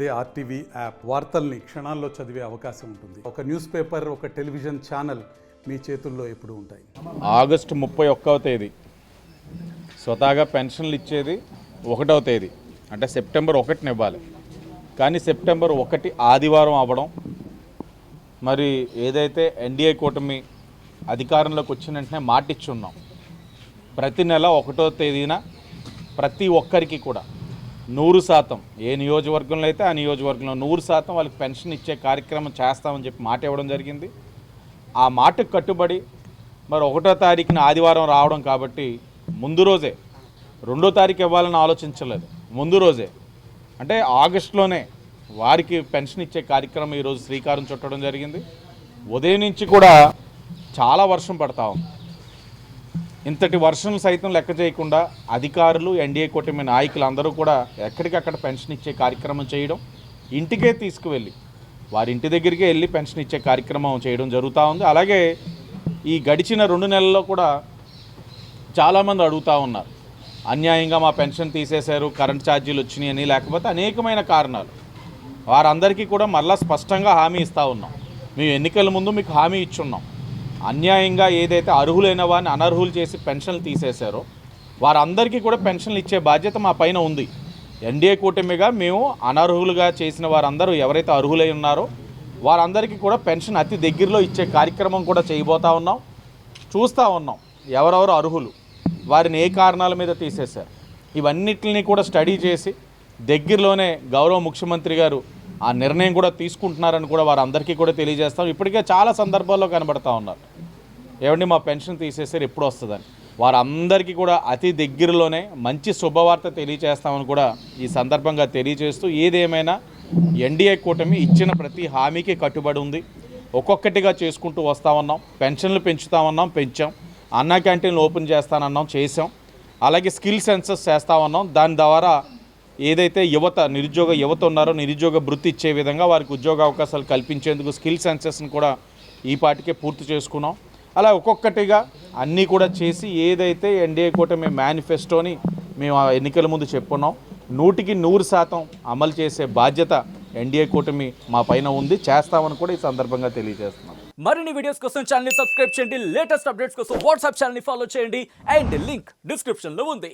అదే RTV app వార్తల్ని క్షణాల్లో చదివే అవకాశం ఉంటుంది. ఒక న్యూస్ పేపర్, ఒక టెలివిజన్ ఛానల్ మీ చేతుల్లో ఎప్పుడూ ఉంటాయి. ఆగస్టు 31వ తేదీ స్వతహాగా పెన్షన్లు ఇచ్చేది 1వ తేదీ, అంటే సెప్టెంబర్ 1న ఇవ్వాలి. కానీ సెప్టెంబర్ 1 ఆదివారం అవ్వడం, మరి ఏదైతే ఎన్డీఏ కూటమి అధికారంలోకి వచ్చిన వెంటనే మాటిచ్చున్నాం, ప్రతి నెల 1వ తేదీన ప్రతి ఒక్కరికి కూడా 100%, ఏ నియోజకవర్గంలో అయితే ఆ నియోజకవర్గంలో 100% వాళ్ళకి పెన్షన్ ఇచ్చే కార్యక్రమం చేస్తామని చెప్పి మాట ఇవ్వడం జరిగింది. ఆ మాటకు కట్టుబడి మరి 1వ తారీఖున ఆదివారం రావడం కాబట్టి ముందు రోజే, 2వ తారీఖు ఇవ్వాలని ఆలోచించలేదు, ముందు రోజే అంటే ఆగస్టులోనే వారికి పెన్షన్ ఇచ్చే కార్యక్రమం ఈరోజు శ్రీకారం చుట్టడం జరిగింది. ఉదయం నుంచి కూడా చాలా వర్షం పడతా ఉంది. ఇంతటి వర్షం సైతం లెక్క చేయకుండా అధికారులు, ఎన్డీఏ కూటమి నాయకులు అందరూ కూడా ఎక్కడికక్కడ పెన్షన్ ఇచ్చే కార్యక్రమం చేయడం, ఇంటికే తీసుకువెళ్ళి వారి ఇంటి దగ్గరికే వెళ్ళి పెన్షన్ ఇచ్చే కార్యక్రమం చేయడం జరుగుతూ ఉంది. అలాగే ఈ గడిచిన 2 నెలల్లో కూడా చాలామంది అడుగుతూ ఉన్నారు, అన్యాయంగా మా పెన్షన్ తీసేశారు, కరెంట్ ఛార్జీలు వచ్చినాయని, లేకపోతే అనేకమైన కారణాలు. వారందరికీ కూడా మళ్ళా స్పష్టంగా హామీ ఇస్తూ ఉన్నాం. మేము ఎన్నికల ముందు మీకు హామీ ఇచ్చున్నాం, అన్యాయంగా ఏదైతే అర్హులైన వారిని అనర్హులు చేసి పెన్షన్లు తీసేశారో వారందరికీ కూడా పెన్షన్లు ఇచ్చే బాధ్యత మా పైన ఉంది. ఎన్డీఏ కూటమిగా మేము అనర్హులుగా చేసిన వారందరూ ఎవరైతే అర్హులై ఉన్నారో వారందరికీ కూడా పెన్షన్ అతి దగ్గరలో ఇచ్చే కార్యక్రమం కూడా చేయబోతూ ఉన్నాం. చూస్తూ ఉన్నాం ఎవరెవరు అర్హులు, వారిని ఏ కారణాల మీద తీసేశారు, ఇవన్నిటిని కూడా స్టడీ చేసి దగ్గరలోనే గౌరవ ముఖ్యమంత్రి గారు ఆ నిర్ణయం కూడా తీసుకుంటున్నారని కూడా వారందరికీ కూడా తెలియజేస్తాం. ఇప్పటికే చాలా సందర్భాల్లో కనబడతా ఉన్నారు, ఏమండి మా పెన్షన్ తీసేసారు ఎప్పుడు వస్తుందని. వారందరికీ కూడా అతి దగ్గరలోనే మంచి శుభవార్త తెలియజేస్తామని కూడా ఈ సందర్భంగా తెలియజేస్తూ, ఏదేమైనా ఎన్డీఏ కూటమి ఇచ్చిన ప్రతి హామీకి కట్టుబడి ఉంది. ఒక్కొక్కటిగా చేసుకుంటూ వస్తూ ఉన్నాం. పెన్షన్లు పెంచుతామన్నాం, పెంచాం. అన్నా క్యాంటీన్లు ఓపెన్ చేస్తానన్నాం, చేసాం. అలాగే స్కిల్ సెన్సస్ చేస్తా ఉన్నాం. దాని ద్వారా ఏదైతే నిరుద్యోగ యువత ఉన్నారో నిరుద్యోగ భృతి ఇచ్చే విధంగా వారికి ఉద్యోగ అవకాశాలు కల్పించేందుకు స్కిల్ సెన్సెస్ని కూడా ఈ పాటికే పూర్తి చేసుకున్నాం. అలా ఒక్కొక్కటిగా అన్నీ కూడా చేసి ఏదైతే ఎన్డీఏ కూటమి మేనిఫెస్టోని మేము ఎన్నికల ముందు చెప్పుకున్నాం 100% అమలు చేసే బాధ్యత ఎన్డీఏ కూటమి మా పైన ఉంది, చేస్తామని కూడా ఈ సందర్భంగా తెలియజేస్తున్నాం. మరిన్ని వీడియోస్ కోసం ఛానల్ ని సబ్స్క్రైబ్ చేయండి, లేటెస్ట్ అప్డేట్స్ కోసం వాట్సాప్ ఛానల్ ని ఫాలో చేయండి, అండ్ లింక్ డిస్క్రిప్షన్ లో ఉంది.